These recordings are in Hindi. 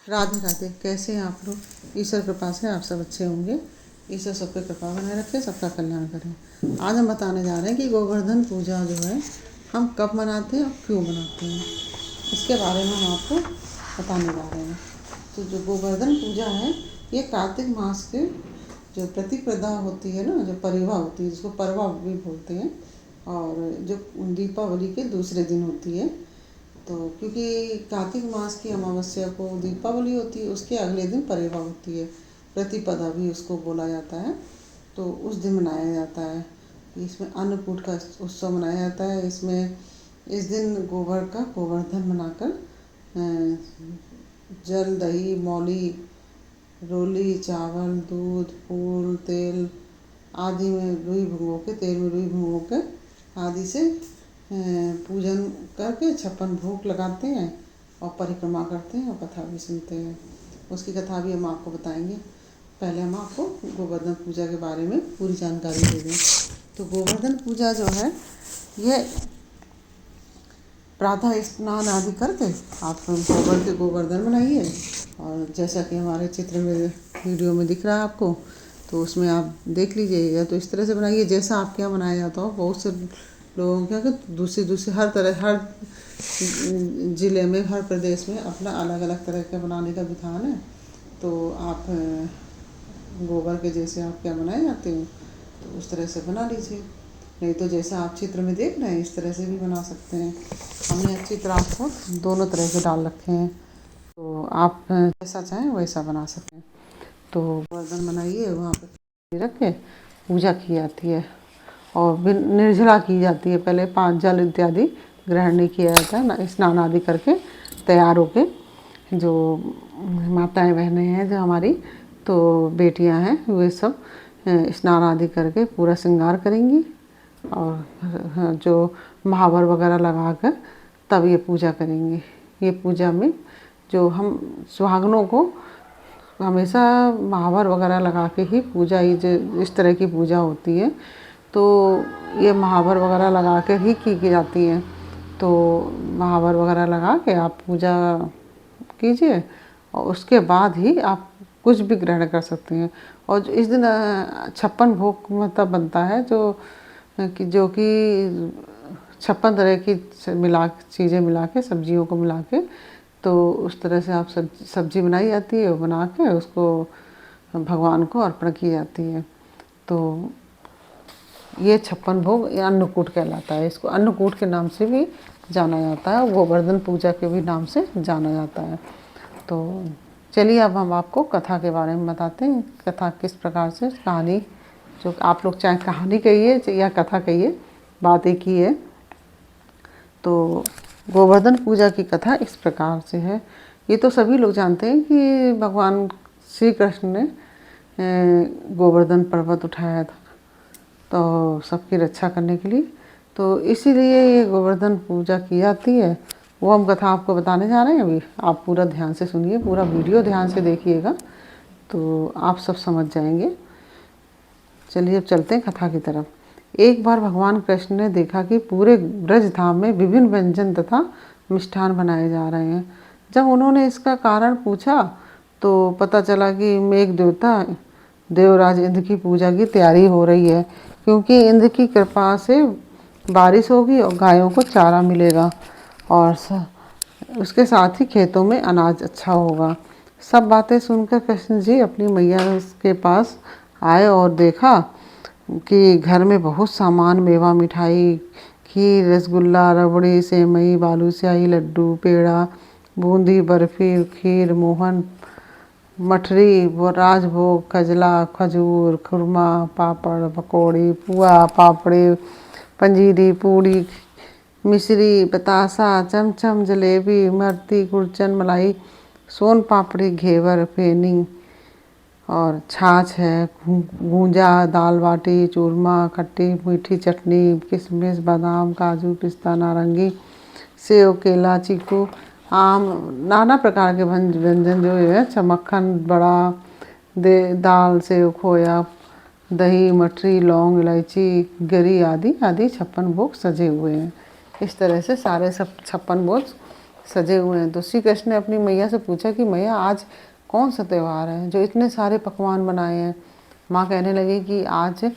राधे राधे। कैसे हैं आप लोग? ईश्वर कृपा से आप सब अच्छे होंगे। ईश्वर सबके कृपा बनाए रखे, सबका कल्याण करें। आज हम बताने जा रहे हैं कि गोवर्धन पूजा जो है हम कब मनाते हैं और क्यों मनाते हैं, इसके बारे में हम आपको बताने जा रहे हैं। तो जो गोवर्धन पूजा है ये कार्तिक मास के जो प्रतिपदा होती है ना, जो परिवा होती है, जिसको परवा भी बोलते हैं, और जो दीपावली के दूसरे दिन होती है। तो क्योंकि कार्तिक मास की अमावस्या को दीपावली होती है, उसके अगले दिन परेवा होती है, प्रतिपदा भी उसको बोला जाता है। तो उस दिन मनाया जाता है। इसमें अन्नकूट का उत्सव मनाया जाता है। इसमें इस दिन गोबर का गोवर्धन बनाकर जल, दही, मौली, रोली, चावल, दूध, फूल, तेल आदि में रुई भिगो के, तेल में रुई भिगो के आदि से पूजन करके 56 भोग लगाते हैं और परिक्रमा करते हैं और कथा भी सुनते हैं। उसकी कथा भी हम आपको बताएंगे। पहले हम आपको गोवर्धन पूजा के बारे में पूरी जानकारी दे दें। तो गोवर्धन पूजा जो है ये प्रातः स्नान आदि करके आप गोबर के गोवर्धन बनाइए, और जैसा कि हमारे चित्र में वीडियो में दिख रहा है आपको, तो उसमें आप देख लीजिए। या तो इस तरह से बनाइए जैसा आपके यहाँ बनाया जाता हो। बहुत से लोगों के यहाँ दूसरी हर ज़िले में, हर प्रदेश में अपना अलग अलग तरह का बनाने का विधान है। तो आप गोबर के जैसे आपके यहाँ बनाए जाते हो तो उस तरह से बना लीजिए, नहीं तो जैसा आप चित्र में देख रहे हैं इस तरह से भी बना सकते हैं। हमने चित्र आपको दोनों तरह के डाल रखे हैं, तो आप जैसा चाहें वैसा बना सकते हैं। तो गोवर्धन बनाइए, वहाँ पर रख के पूजा की जाती है और निर्जला की जाती है। पहले 5 जल इत्यादि ग्रहण नहीं किया जाता है ना, स्नान आदि करके तैयार होके जो माताएं बहनें हैं, जो हमारी तो बेटियां हैं, वे सब स्नान आदि करके पूरा श्रृंगार करेंगी और जो महावर वगैरह लगाकर तब ये पूजा करेंगी। ये पूजा में जो हम सुहागनों को हमेशा महावर वगैरह लगा के ही पूजा, ही जो इस तरह की पूजा होती है, तो ये महावर वगैरह लगा के ही की जाती हैं। तो महावर वगैरह लगा के आप पूजा कीजिए और उसके बाद ही आप कुछ भी ग्रहण कर सकते हैं। और इस दिन 56 भोग मतलब बनता है, जो कि 56 तरह की चीज़ें मिला के, सब्जियों को मिला के, तो उस तरह से आप सब्जी बनाई जाती है और बना के उसको भगवान को अर्पण की जाती है। तो ये 56 भोग अन्नकूट कहलाता है। इसको अन्नकूट के नाम से भी जाना जाता है, गोवर्धन पूजा के भी नाम से जाना जाता है। तो चलिए अब हम आपको कथा के बारे में बताते हैं। कथा किस प्रकार से, कहानी, जो आप लोग चाहे कहानी कहिए या कथा कहिए, बात एक ही है। तो गोवर्धन पूजा की कथा इस प्रकार से है। ये तो सभी लोग जानते हैं कि भगवान श्री कृष्ण ने गोवर्धन पर्वत उठाया था तो सबकी रक्षा करने के लिए, तो इसीलिए ये गोवर्धन पूजा की जाती है। वो हम कथा आपको बताने जा रहे हैं। अभी आप पूरा ध्यान से सुनिए, पूरा वीडियो ध्यान से देखिएगा तो आप सब समझ जाएंगे। चलिए अब चलते हैं कथा की तरफ। एक बार भगवान कृष्ण ने देखा कि पूरे ब्रज धाम में विभिन्न व्यंजन तथा मिष्ठान बनाए जा रहे हैं। जब उन्होंने इसका कारण पूछा तो पता चला कि मेघ देवता देवराज इंद्र की पूजा की तैयारी हो रही है, क्योंकि इंद्र की कृपा से बारिश होगी और गायों को चारा मिलेगा और उसके साथ ही खेतों में अनाज अच्छा होगा। सब बातें सुनकर कृष्ण जी अपनी मैया के पास आए और देखा कि घर में बहुत सामान, मेवा, मिठाई, खीर, रसगुल्ला, रबड़ी, सेवई, बालूशाही, लड्डू, पेड़ा, बूंदी, बर्फी, खीर, मोहन, मठरी, राजभोग, खजला, खजूर, खुरमा, पापड़, पकौड़ी, पुआ, पापड़ी, पंजीरी, पूड़ी, मिश्री, बतासा, चमचम, जलेबी, इमरती, गुड़चन, मलाई, सोन पापड़ी, घेवर, फेनी और छाछ है, गूंजा, दाल बाटी, चूरमा, खट्टी मीठी चटनी, किशमिश, बादाम, काजू, पिस्ता, नारंगी, सेव, केला, चीकू, आम, नाना प्रकार के व्यंजन जो है, मक्खन, बड़ा, दाल, सेव, खोया, दही, मठरी, लौंग, इलायची, गरी आदि आदि 56 भोग सजे हुए हैं। इस तरह से सारे सब 56 भोग सजे हुए हैं। तो श्री कृष्ण ने अपनी मैया से पूछा कि मैया आज कौन सा त्यौहार है जो इतने सारे पकवान बनाए हैं। माँ कहने लगी कि आज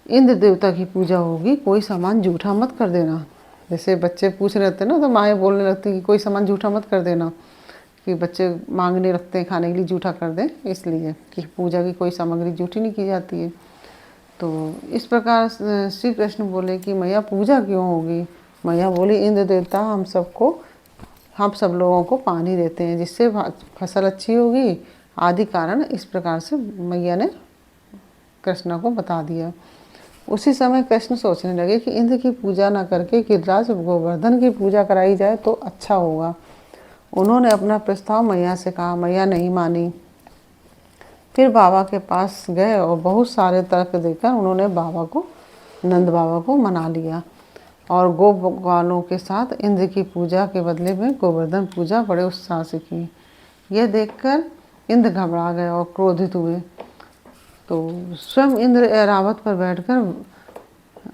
इंद्र देवता की पूजा होगी, कोई सामान जूठा मत कर देना। जैसे बच्चे पूछ रहे थे ना तो माएँ बोलने लगती कि कोई सामान जूठा मत कर देना, कि बच्चे मांगने लगते हैं खाने के लिए जूठा कर दें, इसलिए कि पूजा की कोई सामग्री जूठी नहीं की जाती है। तो इस प्रकार श्री कृष्ण बोले कि मैया पूजा क्यों होगी। मैया बोली इंद्र देवता हम सब लोगों को पानी देते हैं जिससे फसल अच्छी होगी आदि कारण, इस प्रकार से मैया ने कृष्ण को बता दिया। उसी समय कृष्ण सोचने लगे कि इंद्र की पूजा न करके गिरिराज गोवर्धन की पूजा कराई जाए तो अच्छा होगा। उन्होंने अपना प्रस्ताव मैया से कहा, मैया नहीं मानी। फिर बाबा के पास गए और बहुत सारे तर्क देकर उन्होंने नंद बाबा को मना लिया और गो भगवानों के साथ इंद्र की पूजा के बदले में गोवर्धन पूजा बड़े उत्साह से की। यह देखकर इंद्र घबरा गए और क्रोधित हुए। तो स्वयं इंद्र ऐरावत पर बैठकर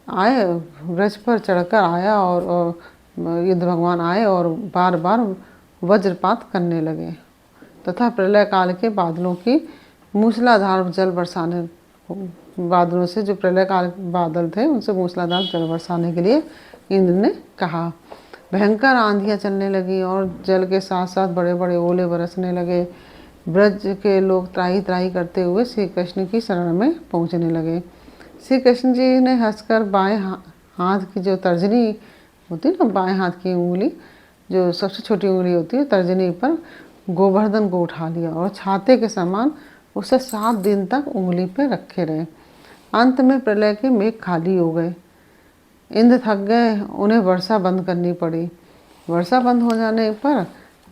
आए, वृक्ष पर चढ़कर आया और इंद्र भगवान आए और बार बार वज्रपात करने लगे तथा प्रलय काल के बादलों की मूसलाधार जल बरसाने, बादलों से जो प्रलय काल बादल थे उनसे मूसलाधार जल बरसाने के लिए इंद्र ने कहा। भयंकर आंधियाँ चलने लगी और जल के साथ साथ बड़े बड़े ओले बरसने लगे। ब्रज के लोग त्राही त्राही करते हुए श्री कृष्ण की शरण में पहुँचने लगे। श्री कृष्ण जी ने हंसकर बाएं हाथ की जो तर्जनी होती है ना, बाएं हाथ की उंगली जो सबसे छोटी उंगली होती है तर्जनी पर गोवर्धन को उठा लिया और छाते के समान उसे 7 दिन तक उंगली पर रखे रहे। अंत में प्रलय के मेघ खाली हो गए। इंद्र थक गए, उन्हें वर्षा बंद करनी पड़ी। वर्षा बंद हो जाने पर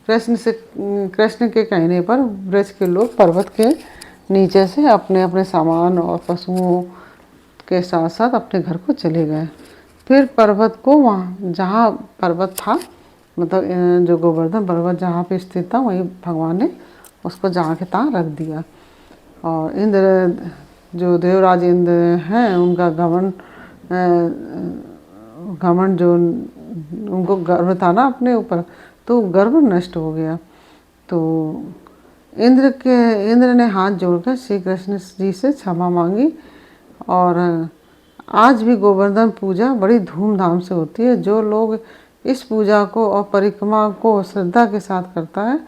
कृष्ण के कहने पर ब्रज के लोग पर्वत के नीचे से अपने अपने सामान और पशुओं के साथ साथ अपने घर को चले गए। फिर पर्वत को वहाँ जहाँ पर्वत था, मतलब जो गोवर्धन पर्वत जहाँ पे स्थित था, वहीं भगवान ने उसको जहाँ के तहाँ रख दिया। और इंद्र जो देवराज इंद्र हैं उनका घमंड जो उनको गर्व था ना अपने ऊपर, तो गर्व नष्ट हो गया। तो इंद्र ने हाथ जोड़कर श्री कृष्ण जी से क्षमा मांगी। और आज भी गोवर्धन पूजा बड़ी धूमधाम से होती है। जो लोग इस पूजा को और परिक्रमा को श्रद्धा के साथ करता है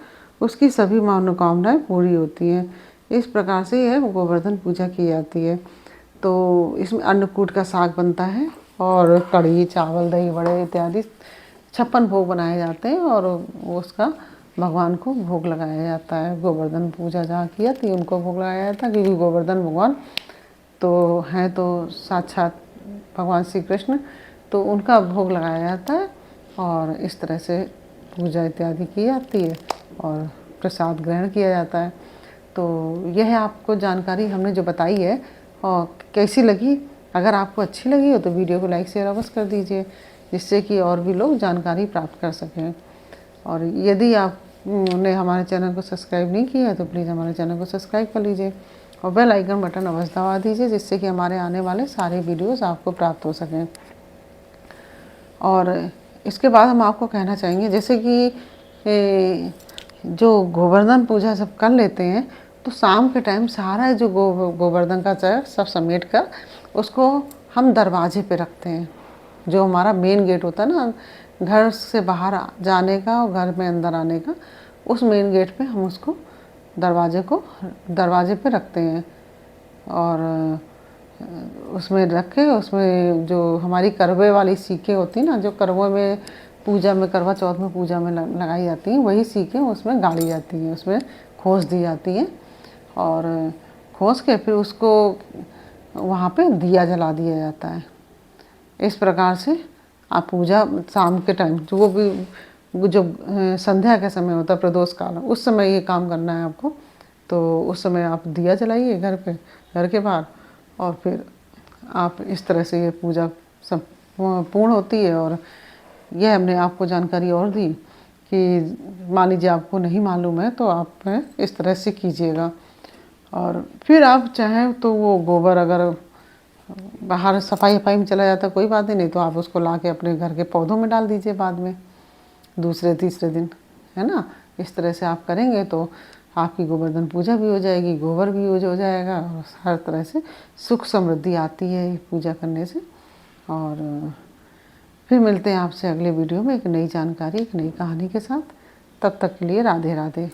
उसकी सभी मनोकामनाएं पूरी होती हैं। इस प्रकार से यह गोवर्धन पूजा की जाती है। तो इसमें अन्नकूट का साग बनता है और कढ़ी, चावल, दही बड़े इत्यादि 56 भोग बनाए जाते हैं और उसका भगवान को भोग लगाया जाता है। गोवर्धन पूजा जहाँ की जाती है उनको भोग लगाया जाता है, क्योंकि गोवर्धन भगवान तो हैं तो साक्षात भगवान श्री कृष्ण, तो उनका भोग लगाया जाता है और इस तरह से पूजा इत्यादि की जाती है और प्रसाद ग्रहण किया जाता है। तो यह आपको जानकारी हमने जो बताई है और कैसी लगी, अगर आपको अच्छी लगी हो तो वीडियो को लाइक शेयर अवश्य कर दीजिए, जिससे कि और भी लोग जानकारी प्राप्त कर सकें। और यदि आपने हमारे चैनल को सब्सक्राइब नहीं किया है तो प्लीज़ हमारे चैनल को सब्सक्राइब कर लीजिए और बेल आइकन बटन अवश्य दबा दीजिए, जिससे कि हमारे आने वाले सारे वीडियोस आपको प्राप्त हो सकें। और इसके बाद हम आपको कहना चाहेंगे, जैसे कि जो गोवर्धन पूजा सब कर लेते हैं तो शाम के टाइम सारा जो गोवर्धन का चर सब समेट कर उसको हम दरवाजे पे रखते हैं। जो हमारा मेन गेट होता है ना, घर से बाहर जाने का और घर में अंदर आने का, उस मेन गेट पे हम उसको दरवाजे पे रखते हैं। और उसमें रखे, उसमें जो हमारी करवे वाली सीखें होती हैं ना, जो करवे में पूजा में, करवा चौथ में पूजा में लगाई जाती हैं, वही सीखें उसमें गाड़ी जाती हैं, उसमें खोस दी जाती हैं और खोस के फिर उसको वहाँ पे दिया जला दिया जाता है। इस प्रकार से आप पूजा शाम के टाइम जो संध्या का समय होता है, प्रदोष काल, उस समय ये काम करना है आपको। तो उस समय आप दिया जलाइए घर के बाहर और फिर आप इस तरह से ये पूजा सब पूर्ण होती है। और यह हमने आपको जानकारी और दी कि मान लीजिए आपको नहीं मालूम है तो आप इस तरह से कीजिएगा। और फिर आप चाहें तो वो गोबर अगर बाहर सफाई में चला जाता है कोई बात नहीं, तो आप उसको ला के अपने घर के पौधों में डाल दीजिए बाद में। दूसरे तीसरे दिन, है ना। इस तरह से आप करेंगे तो आपकी गोवर्धन पूजा भी हो जाएगी, गोबर भी यूज हो जाएगा और हर तरह से सुख समृद्धि आती है ये पूजा करने से। और फिर मिलते हैं आपसे अगले वीडियो में एक नई जानकारी, एक नई कहानी के साथ। तब तक के लिए राधे राधे।